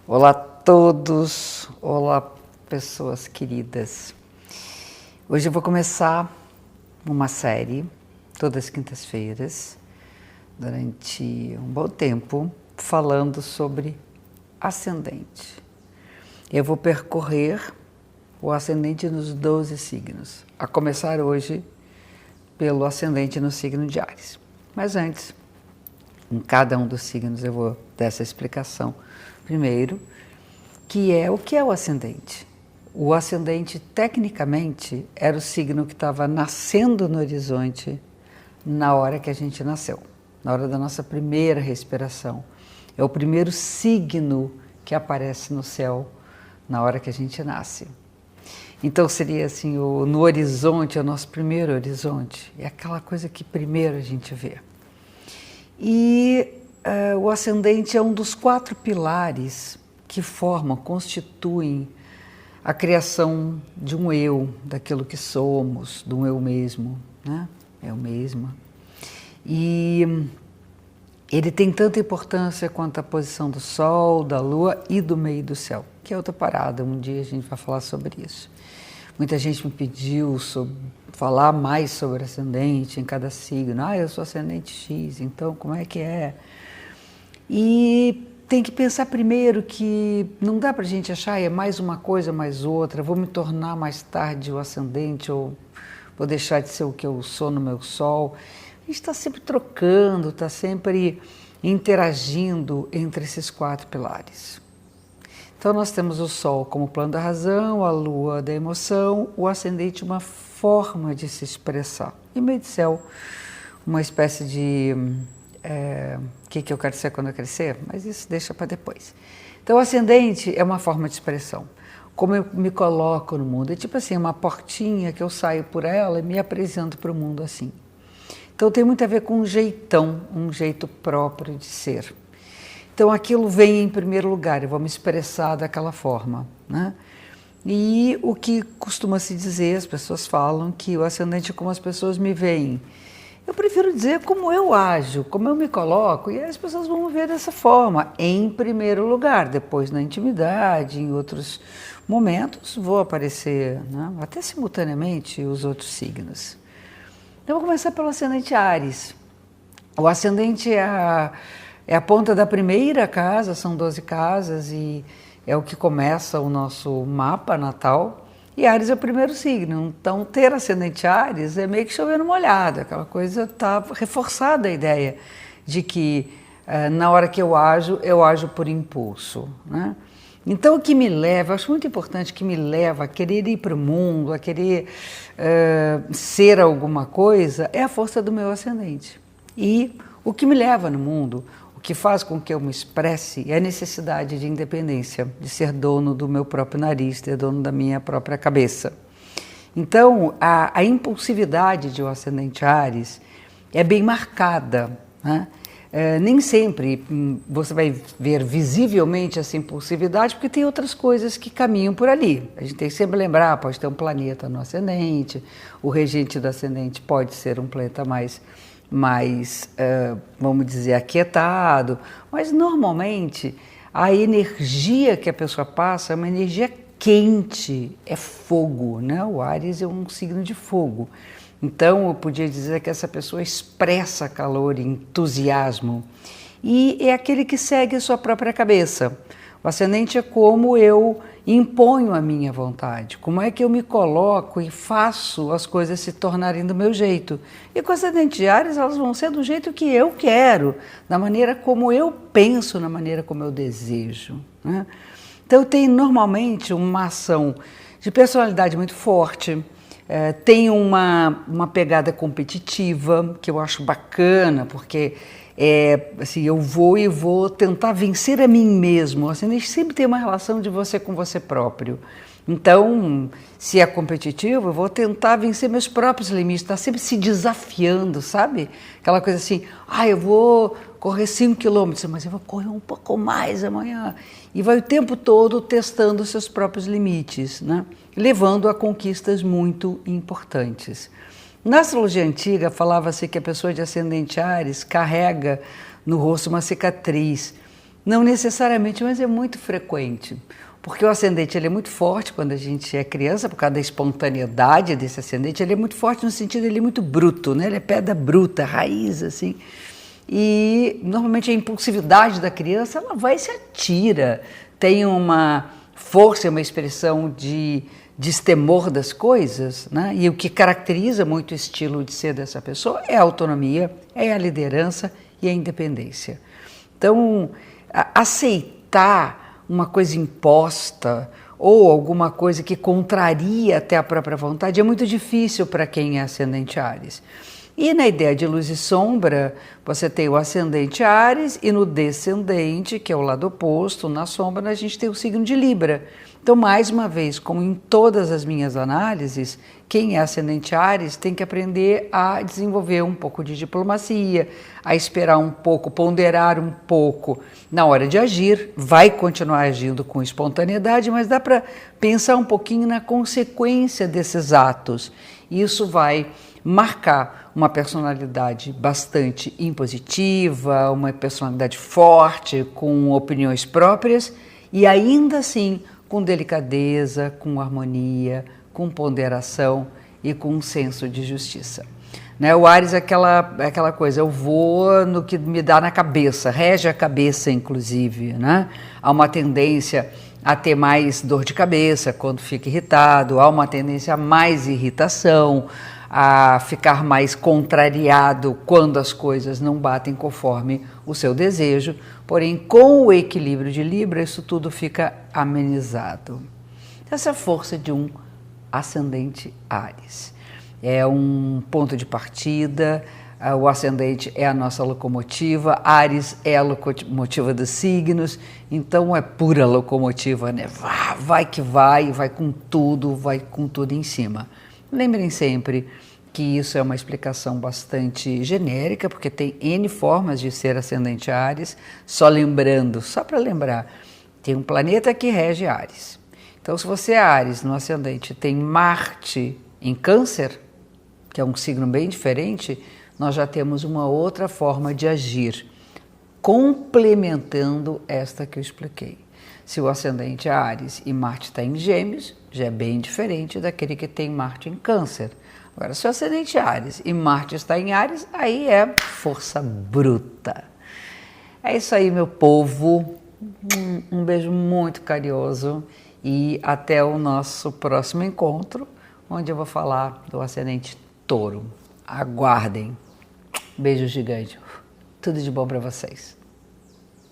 Olá a todos, olá pessoas queridas. Hoje eu vou começar uma série, todas as quintas-feiras, durante um bom tempo, falando sobre ascendente. Eu vou percorrer o ascendente nos 12 signos, a começar hoje pelo ascendente no signo de Áries. Mas antes, em cada um dos signos eu vou dar essa explicação. Primeiro, o que é o ascendente? O ascendente, tecnicamente, era o signo que estava nascendo no horizonte na hora que a gente nasceu, na hora da nossa primeira respiração. É o primeiro signo que aparece no céu na hora que a gente nasce. Então seria assim, no horizonte, é o nosso primeiro horizonte, é aquela coisa que primeiro a gente vê. E o ascendente é um dos 4 pilares que constituem a criação de um eu, daquilo que somos, de um eu mesmo, né? Eu mesma. E ele tem tanta importância quanto a posição do Sol, da Lua e do meio do céu, que é outra parada, um dia a gente vai falar sobre isso. Muita gente me pediu falar mais sobre ascendente em cada signo. Eu sou ascendente X, então como é que é? E tem que pensar primeiro que não dá pra gente achar é mais uma coisa, mais outra, vou me tornar mais tarde o ascendente ou vou deixar de ser o que eu sou no meu Sol. A gente está sempre trocando, está sempre interagindo entre esses 4 pilares. Então nós temos o Sol como plano da razão, a Lua da emoção, o ascendente uma forma de se expressar. E meio do céu, uma espécie de o que eu quero ser quando eu crescer, mas isso deixa para depois. Então o ascendente é uma forma de expressão. Como eu me coloco no mundo, é tipo assim, uma portinha que eu saio por ela e me apresento para o mundo assim. Então tem muito a ver com um jeitão, um jeito próprio de ser. Então aquilo vem em primeiro lugar, eu vou me expressar daquela forma, né? E o que costuma se dizer, as pessoas falam que o ascendente é como as pessoas me veem. Eu prefiro dizer como eu ajo, como eu me coloco, e as pessoas vão ver dessa forma, em primeiro lugar. Depois na intimidade, em outros momentos, vou aparecer, né? Até simultaneamente, os outros signos. Então vou começar pelo ascendente Áries. O ascendente é a ponta da primeira casa, são 12 casas e é o que começa o nosso mapa natal. E Áries é o primeiro signo, então ter ascendente Áries é meio que chover no molhado, aquela coisa está reforçada a ideia de que na hora que eu ajo por impulso, né? Então o que me leva, eu acho muito importante, que me leva a querer ir para o mundo, a querer ser alguma coisa, é a força do meu ascendente. E o que me leva no mundo, o que faz com que eu me expresse é a necessidade de independência, de ser dono do meu próprio nariz, ser dono da minha própria cabeça. Então, a impulsividade de um ascendente Áries é bem marcada, né? Nem sempre você vai ver visivelmente essa impulsividade, porque tem outras coisas que caminham por ali. A gente tem que sempre lembrar, pode ter um planeta no ascendente, o regente do ascendente pode ser um planeta mais vamos dizer, aquietado, mas normalmente a energia que a pessoa passa é uma energia quente, é fogo, né? O Áries é um signo de fogo. Então eu podia dizer que essa pessoa expressa calor e entusiasmo e é aquele que segue a sua própria cabeça. O ascendente é como eu imponho a minha vontade, como é que eu me coloco e faço as coisas se tornarem do meu jeito. E com ascendente de Áries, elas vão ser do jeito que eu quero, da maneira como eu penso, na maneira como eu desejo, né? Então eu tenho normalmente uma ação de personalidade muito forte, tem uma pegada competitiva, que eu acho bacana, porque assim, eu vou tentar vencer a mim mesmo. Assim, a gente sempre tem uma relação de você com você próprio. Então, se é competitivo, eu vou tentar vencer meus próprios limites, estar sempre se desafiando, sabe? Aquela coisa assim, eu vou correr 5 quilômetros, mas eu vou correr um pouco mais amanhã. E vai o tempo todo testando seus próprios limites, né? Levando a conquistas muito importantes. Na astrologia antiga, falava-se que a pessoa de ascendente Áries carrega no rosto uma cicatriz Não necessariamente, mas é muito frequente. Porque o ascendente ele é muito forte quando a gente é criança, por causa da espontaneidade desse ascendente. Ele é muito forte no sentido, ele é muito bruto, né? Ele é pedra bruta, raiz, assim. E normalmente a impulsividade da criança, ela vai e se atira. Tem uma força, uma expressão de destemor das coisas, né? E o que caracteriza muito o estilo de ser dessa pessoa é a autonomia, é a liderança e a independência. Então, aceitar uma coisa imposta ou alguma coisa que contraria até a própria vontade é muito difícil para quem é ascendente Áries. E na ideia de luz e sombra, você tem o ascendente Áries e no descendente, que é o lado oposto, na sombra, a gente tem o signo de Libra. Então, mais uma vez, como em todas as minhas análises, quem é ascendente Áries tem que aprender a desenvolver um pouco de diplomacia, a esperar um pouco, ponderar um pouco na hora de agir, vai continuar agindo com espontaneidade, mas dá para pensar um pouquinho na consequência desses atos. Isso vai marcar uma personalidade bastante impositiva, uma personalidade forte, com opiniões próprias e ainda assim com delicadeza, com harmonia, com ponderação e com um senso de justiça. Né? O Áries é aquela coisa, eu vou no que me dá na cabeça, rege a cabeça inclusive, né? Há uma tendência a ter mais dor de cabeça quando fica irritado, há uma tendência a mais irritação, a ficar mais contrariado quando as coisas não batem conforme o seu desejo, porém com o equilíbrio de Libra isso tudo fica amenizado. Essa é a força de um ascendente Áries. É um ponto de partida, o ascendente é a nossa locomotiva, Áries é a locomotiva dos signos, então é pura locomotiva, né? Vai que vai com tudo em cima. Lembrem sempre que isso é uma explicação bastante genérica, porque tem N formas de ser ascendente Áries, só para lembrar, tem um planeta que rege Áries. Então, se você é Áries no ascendente tem Marte em Câncer, que é um signo bem diferente, nós já temos uma outra forma de agir, complementando esta que eu expliquei. Se o ascendente é Áries e Marte está em Gêmeos, já é bem diferente daquele que tem Marte em Câncer. Agora, se o ascendente é Áries e Marte está em Áries, aí é força bruta. É isso aí, meu povo. Um beijo muito carinhoso e até o nosso próximo encontro, onde eu vou falar do ascendente Touro. Aguardem. Beijo gigante. Tudo de bom para vocês.